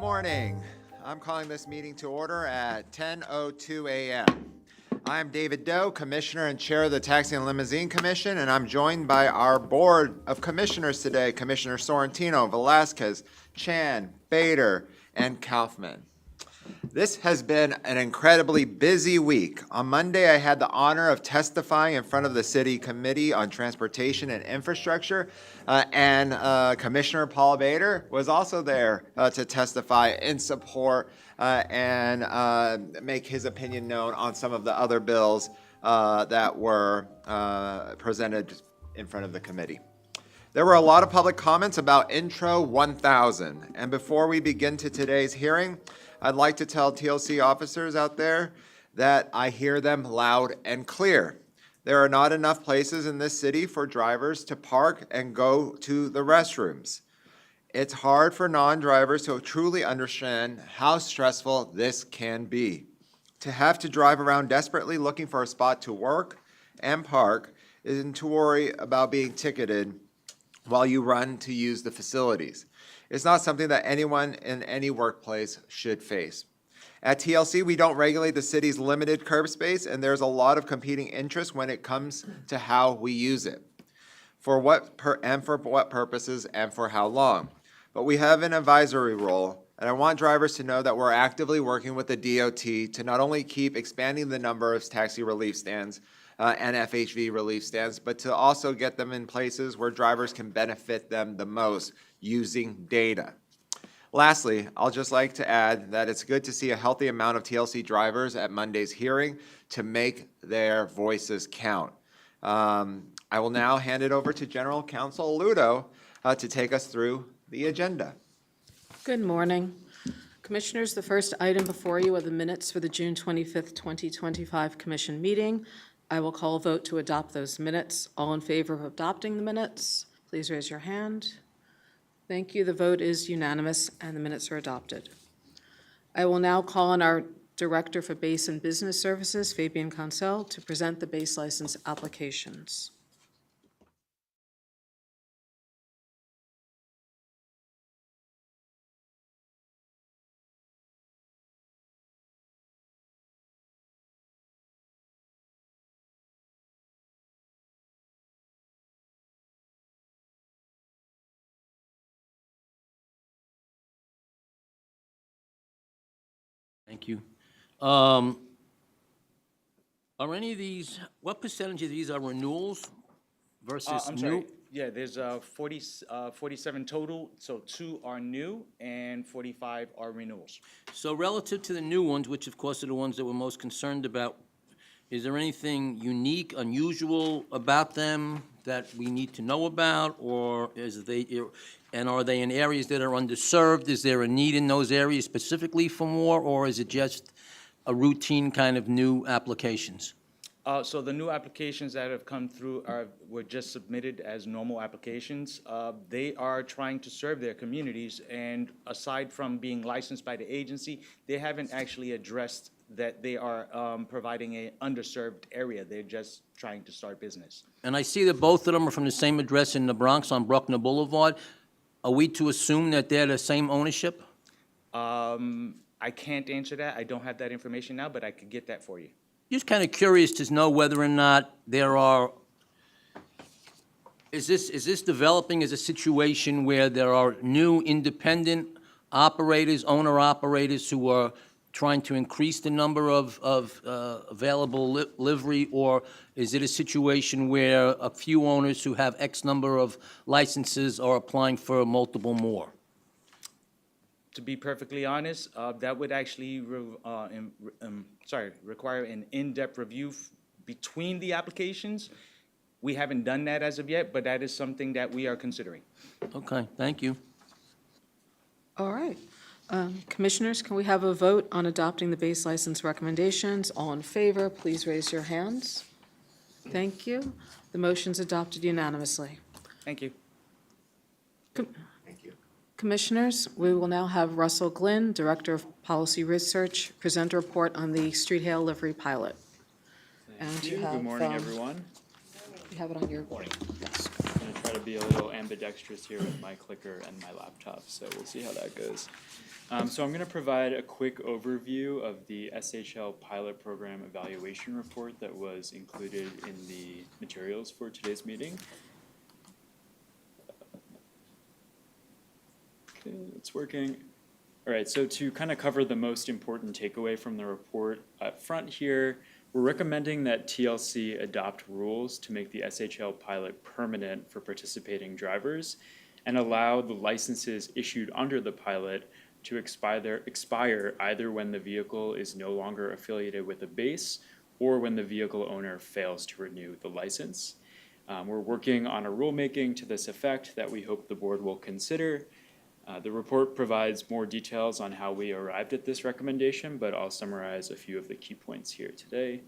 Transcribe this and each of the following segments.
morning. I'm calling this meeting to order at 10:02 a.m. I'm David Doe, Commissioner and Chair of the Taxi and Limousine Commission, and I'm joined by our Board of Commissioners today, Commissioner Sorrentino, Velasquez, Chan, Bader, and Kaufman. This has been an incredibly busy week. On Monday, I had the honor of testifying in front of the City Committee on Transportation and Infrastructure, and Commissioner Paul Bader was also there to testify in support and make his opinion known on some of the other bills that were presented in front of the committee. There were a lot of public comments about Intro 1000, and before we begin to today's hearing, I'd like to tell TLC officers out there that I hear them loud and clear. There are not enough places in this city for drivers to park and go to the restrooms. It's hard for non-drivers to truly understand how stressful this can be. To have to drive around desperately looking for a spot to work and park and to worry about being ticketed while you run to use the facilities. It's not something that anyone in any workplace should face. At TLC, we don't regulate the city's limited curb space, and there's a lot of competing interests when it comes to how we use it, for what purposes and for how long. But we have an advisory role, and I want drivers to know that we're actively working with the DOT to not only keep expanding the number of taxi relief stands and FHV relief stands, but to also get them in places where drivers can benefit them the most using data. Lastly, I'll just like to add that it's good to see a healthy amount of TLC drivers at Monday's hearing to make their voices count. I will now hand it over to General Counsel Ludo to take us through the agenda. Good morning. Commissioners, the first item before you are the minutes for the June 25th, 2025 Commission meeting. I will call a vote to adopt those minutes. All in favor of adopting the minutes, please raise your hand. Thank you. The vote is unanimous and the minutes are adopted. I will now call on our Director for Base and Business Services, Fabian Cancel, to present the base license applications. Thank you. Are any of these, what percentage of these are renewals versus I'm new? sorry. Yeah, there's 47 total, so 2 are new and 45 are renewals. So relative to the new ones, which of course are the ones that we're most concerned about, is there anything unique, unusual about them that we need to know about, or are they in areas that are underserved? Is there a need in those areas specifically for more, or is it just a routine kind of new applications? So the new applications that have come through were just submitted as normal applications. They are trying to serve their communities, and aside from being licensed by the agency, they haven't actually addressed that they are providing an underserved area. They're just trying to start business. And I see that both of them are from the same address in the Bronx on Bruckner Boulevard. Are we to assume that they're the same ownership? I can't answer that. I don't have that information now, but I could get that for you. Just kind of curious to know whether or not there are, is this developing as a situation where there are new independent operators, owner-operators who are trying to increase the number of available livery, or is it a situation where a few owners who have X number of licenses are applying for multiple more? To be perfectly honest, that would actually require an in-depth review between the applications. We haven't done that as of yet, but that is something that we are considering. Okay, thank you. All right. Commissioners, can we have a vote on adopting the base license recommendations? All in favor, please raise your hands. Thank you. The motion's adopted unanimously. Thank you. Commissioners, we will now have Russell Glynn, Director of Policy Research, present a report on the street hail livery pilot. Thank you. Good morning, everyone. You have it on your board. Yes. I'm gonna try to be a little ambidextrous here with my clicker and my laptop, so we'll see how that goes. So I'm gonna provide a quick overview of the SHL pilot program evaluation report that was included in the materials for today's meeting. Okay, it's working. All right, so to kind of cover the most important takeaway from the report up front here, we're recommending that TLC adopt rules to make the SHL pilot permanent for participating drivers and allow the licenses issued under the pilot to expire either when the vehicle is no longer affiliated with a base or when the vehicle owner fails to renew the license. We're working on a rulemaking to this effect that we hope the board will consider. The report provides more details on how we arrived at this recommendation, but I'll summarize a few of the key points here today.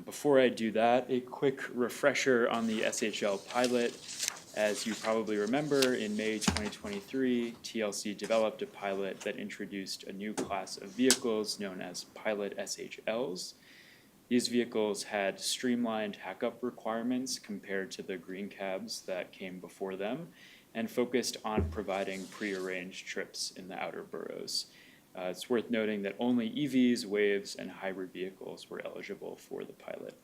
Before I do that, a quick refresher on the SHL pilot. As you probably remember, in May 2023, TLC developed a pilot that introduced a new class of vehicles known as pilot SHLs. These vehicles had streamlined hack-up requirements compared to the green cabs that came before them, and focused on providing prearranged trips in the outer boroughs. It's worth noting that only EVs, Waves, and hybrid vehicles were eligible for the pilot.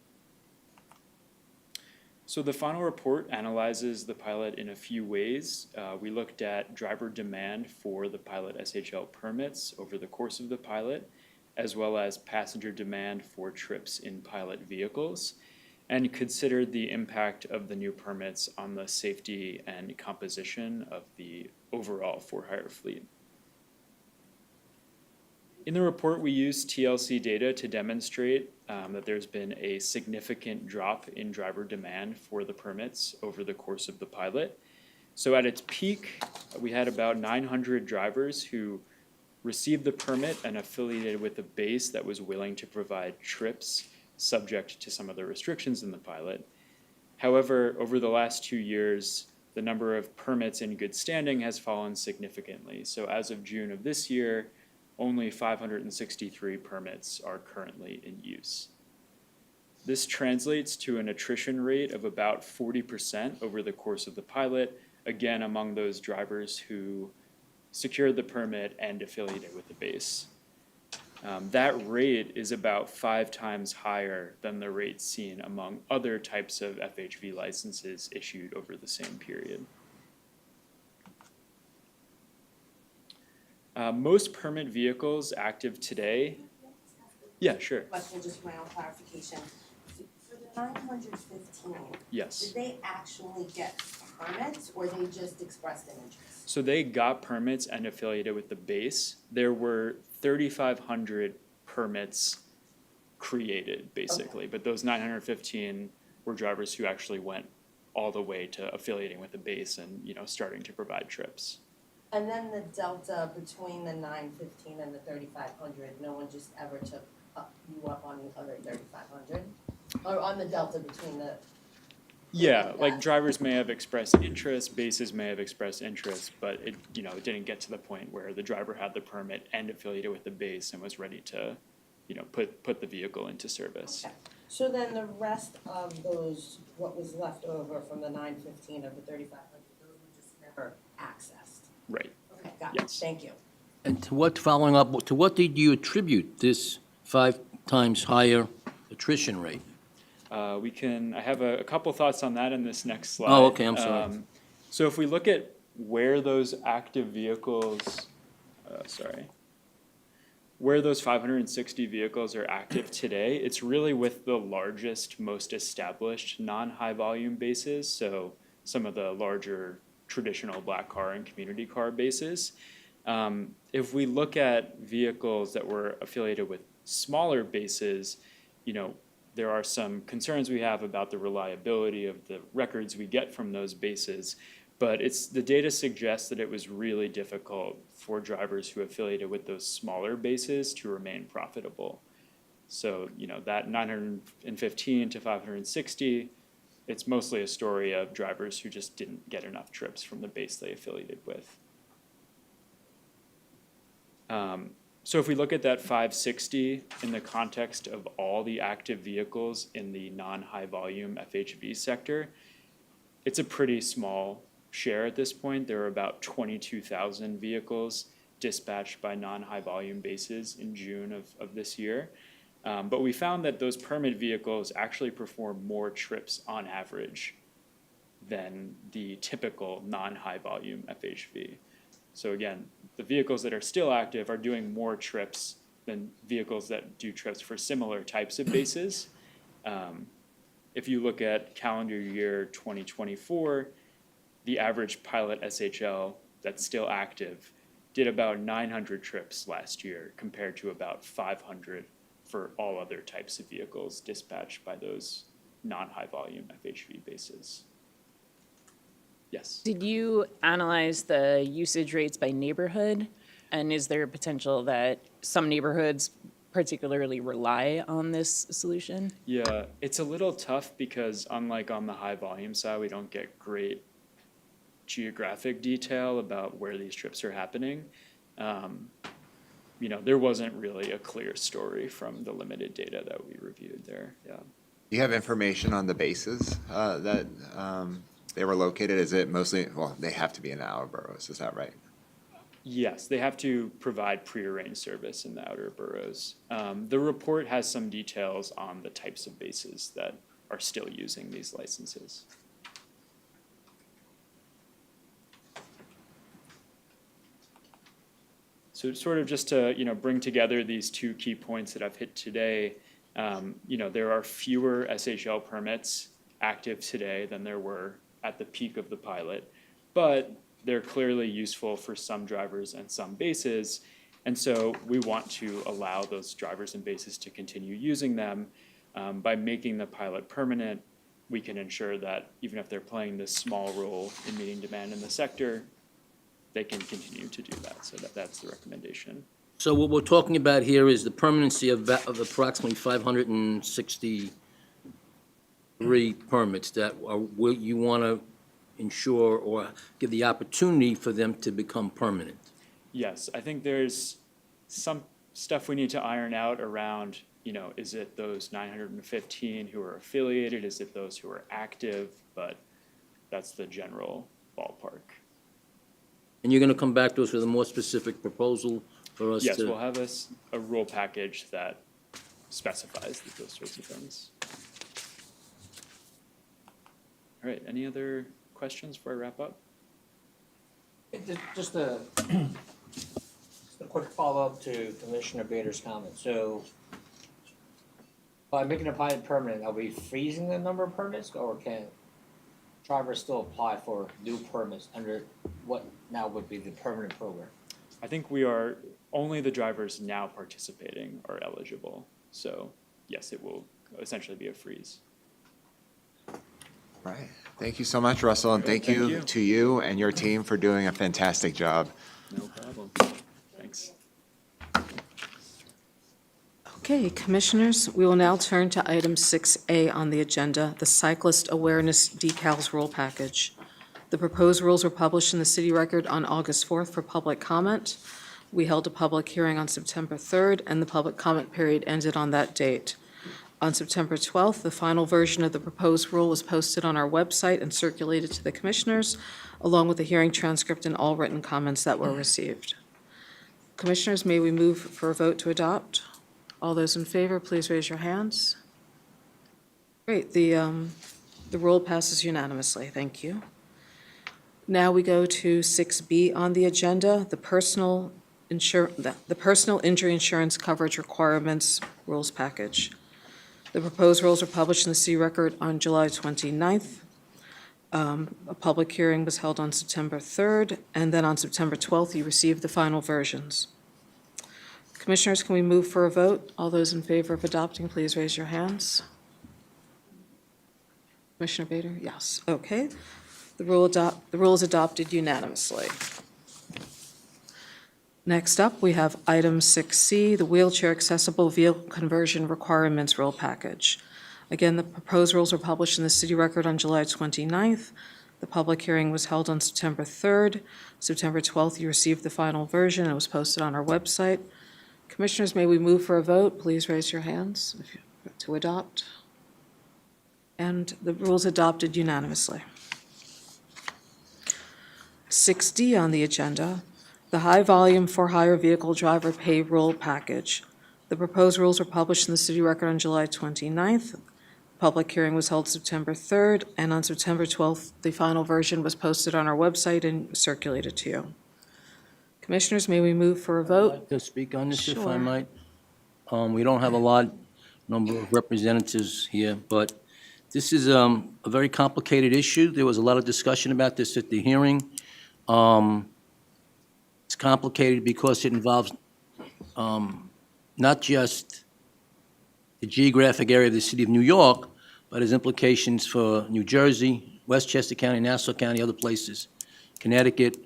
So the final report analyzes the pilot in a few ways. We looked at driver demand for the pilot SHL permits over the course of the pilot, as well as passenger demand for trips in pilot vehicles, and considered the impact of the new permits on the safety and composition of the overall for-hire fleet. In the report, we used TLC data to demonstrate that there's been a significant drop in driver demand for the permits over the course of the pilot. So at its peak, we had about 900 drivers who received the permit and affiliated with a base that was willing to provide trips subject to some of the restrictions in the pilot. However, over the last 2 years, the number of permits in good standing has fallen significantly. So as of June of this year, only 563 permits are currently in use. This translates to an attrition rate of about 40% over the course of the pilot, again among those drivers who secured the permit and affiliated with the base. That rate is about 5 times higher than the rate seen among other types of FHV licenses issued over the same period. Most permit vehicles active today. Yeah, sure. Question, just for my own clarification. For the 915, Yes. did they actually get permits or they just expressed an interest? So they got permits and affiliated with the base. There were 3,500 permits created, basically, but those 915 were drivers who actually went all the way to affiliating with the base and, starting to provide trips. And then the delta between the 915 and the 3,500, no one just ever took you up on the other 3,500? Or on the delta between the? Yeah, like drivers may have expressed interest, bases may have expressed interest, but it didn't get to the point where the driver had the permit and affiliated with the base and was ready to, put the vehicle into service. Okay. So then the rest of those, what was left over from the 915 of the 3,500, those were just never accessed? Right. Okay, got it, Yes. thank you. And to what did you attribute this 5 times higher attrition rate? I have a couple thoughts on that in this next slide. Oh, okay, I'm sorry. So if we look at where those active vehicles, where those 560 vehicles are active today, it's really with the largest, most established non-high volume bases, so some of the larger traditional black car and community car bases. If we look at vehicles that were affiliated with smaller bases, there are some concerns we have about the reliability of the records we get from those bases, but the data suggests that it was really difficult for drivers who affiliated with those smaller bases to remain profitable. So, that 915 to 560, it's mostly a story of drivers who just didn't get enough trips from the base they affiliated with. So if we look at that 560 in the context of all the active vehicles in the non-high volume FHV sector, it's a pretty small share at this point. There are about 22,000 vehicles dispatched by non-high volume bases in June of this year. But we found that those permit vehicles actually perform more trips on average than the typical non-high volume FHV. So again, the vehicles that are still active are doing more trips than vehicles that do trips for similar types of bases. If you look at calendar year 2024, the average pilot SHL that's still active did about 900 trips last year compared to about 500 for all other types of vehicles dispatched by those non-high volume FHV bases. Yes. Did you analyze the usage rates by neighborhood? And is there a potential that some neighborhoods particularly rely on this solution? Yeah, it's a little tough because unlike on the high volume side, we don't get great geographic detail about where these trips are happening. There wasn't really a clear story from the limited data that we reviewed there, yeah. Do you have information on the bases that they were located? Is it mostly, well, they have to be in the outer boroughs, is that right? Yes, they have to provide prearranged service in the outer boroughs. The report has some details on the types of bases that are still using these licenses. So sort of just to, bring together these two key points that I've hit today, there are fewer SHL permits active today than there were at the peak of the pilot, but they're clearly useful for some drivers and some bases. And so we want to allow those drivers and bases to continue using them. By making the pilot permanent, we can ensure that even if they're playing this small role in meeting demand in the sector, they can continue to do that. So that's the recommendation. So what we're talking about here is the permanency of approximately 563 permits that you want to ensure or give the opportunity for them to become permanent. Yes, I think there's some stuff we need to iron out around, is it those 915 who are affiliated? Is it those who are active? But that's the general ballpark. And you're going to come back to us with a more specific proposal for us to? Yes, we'll have a rule package that specifies those sorts of things. All right, any other questions before I wrap up? Just a quick follow-up to Commissioner Bader's comment. So by making a pilot permanent, are we freezing the number of permits, or can drivers still apply for new permits under what now would be the permanent program? I think only the drivers now participating are eligible. So yes, it will essentially be a freeze. Right. Thank you so much, Russell, and thank you to you and your team for doing a fantastic job. No problem. Thanks. Okay, Commissioners, we will now turn to item 6A on the agenda, the Cyclist Awareness Decals Rule Package. The proposed rules were published in the City Record on August 4th for public comment. We held a public hearing on September 3rd, and the public comment period ended on that date. On September 12th, the final version of the proposed rule was posted on our website and circulated to the Commissioners, along with the hearing transcript and all written comments that were received. Commissioners, may we move for a vote to adopt? All those in favor, please raise your hands. Great, the rule passes unanimously, thank you. Now we go to 6B on the agenda, the personal injury insurance coverage requirements rules package. The proposed rules were published in the City Record on July 29th. A public hearing was held on September 3rd, and then on September 12th, you received the final versions. Commissioners, can we move for a vote? All those in favor of adopting, please raise your hands. Commissioner Bader, yes. Okay. The rule is adopted unanimously. Next up, we have item 6C, the Wheelchair Accessible Vehicle Conversion Requirements Rule Package. Again, the proposed rules were published in the City Record on July 29th. The public hearing was held on September 3rd. September 12th, you received the final version. It was posted on our website. Commissioners, may we move for a vote? Please raise your hands to adopt. And the rules adopted unanimously. 6D on the agenda, the high-volume for-hire vehicle driver pay rule package. The proposed rules were published in the City Record on July 29th. Public hearing was held September 3rd, and on September 12th, the final version was posted on our website and circulated to you. Commissioners, may we move for a vote? To speak on this, if I Sure. might. We don't have a number of representatives here, but this is a very complicated issue. There was a lot of discussion about this at the hearing. It's complicated because it involves not just the geographic area of the city of New York, but has implications for New Jersey, Westchester County, Nassau County, other places, Connecticut,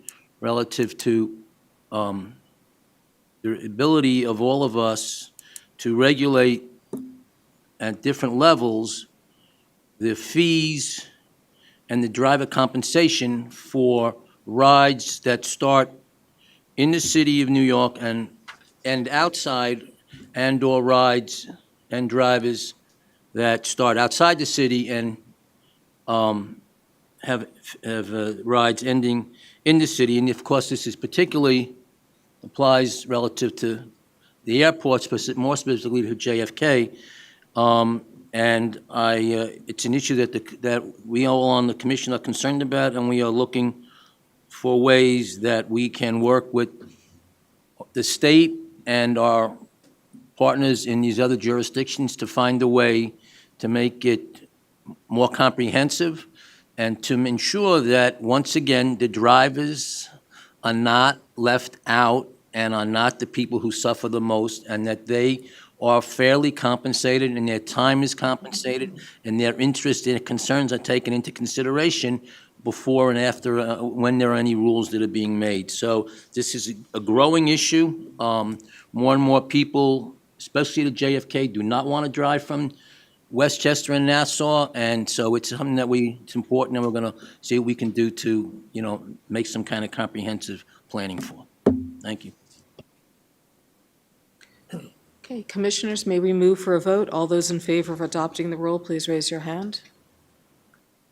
relative to the ability of all of us to regulate at different levels the fees and the driver compensation for rides that start in the city of New York and outside, and/or rides and drivers that start outside the city and have rides ending in the city. And of course, this is particularly applies relative to the airports, more specifically to JFK. And it's an issue that we all on the commission are concerned about, and we are looking for ways that we can work with the state and our partners in these other jurisdictions to find a way to make it more comprehensive and to ensure that, once again, the drivers are not left out and are not the people who suffer the most, and that they are fairly compensated and their time is compensated and their interests and concerns are taken into consideration before and after, when there are any rules that are being made. So this is a growing issue. More and more people, especially the JFK, do not want to drive from Westchester and Nassau, and so it's something that it's important, and we're going to see what we can do to, make some kind of comprehensive planning for. Thank you. Okay, Commissioners, may we move for a vote? All those in favor of adopting the rule, please raise your hand.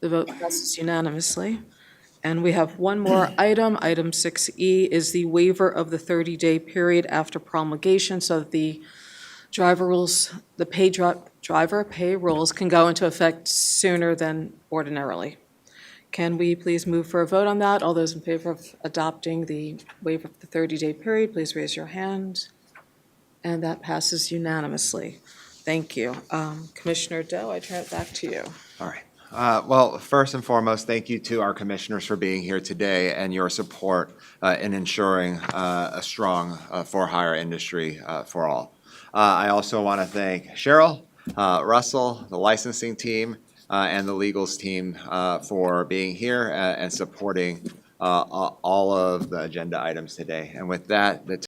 The vote passes unanimously. And we have one more item. Item 6E is the waiver of the 30-day period after promulgation so that the driver rules, the driver pay rules can go into effect sooner than ordinarily. Can we please move for a vote on that? All those in favor of adopting the waiver of the 30-day period, please raise your hand. And that passes unanimously. Thank you. Commissioner Doe, I turn it back to you. All right. Well, first and foremost, thank you to our commissioners for being here today and your support in ensuring a strong for-hire industry for all. I also want to thank Cheryl, Russell, the licensing team, and the legals team for being here and supporting all of the agenda items today. And with that, the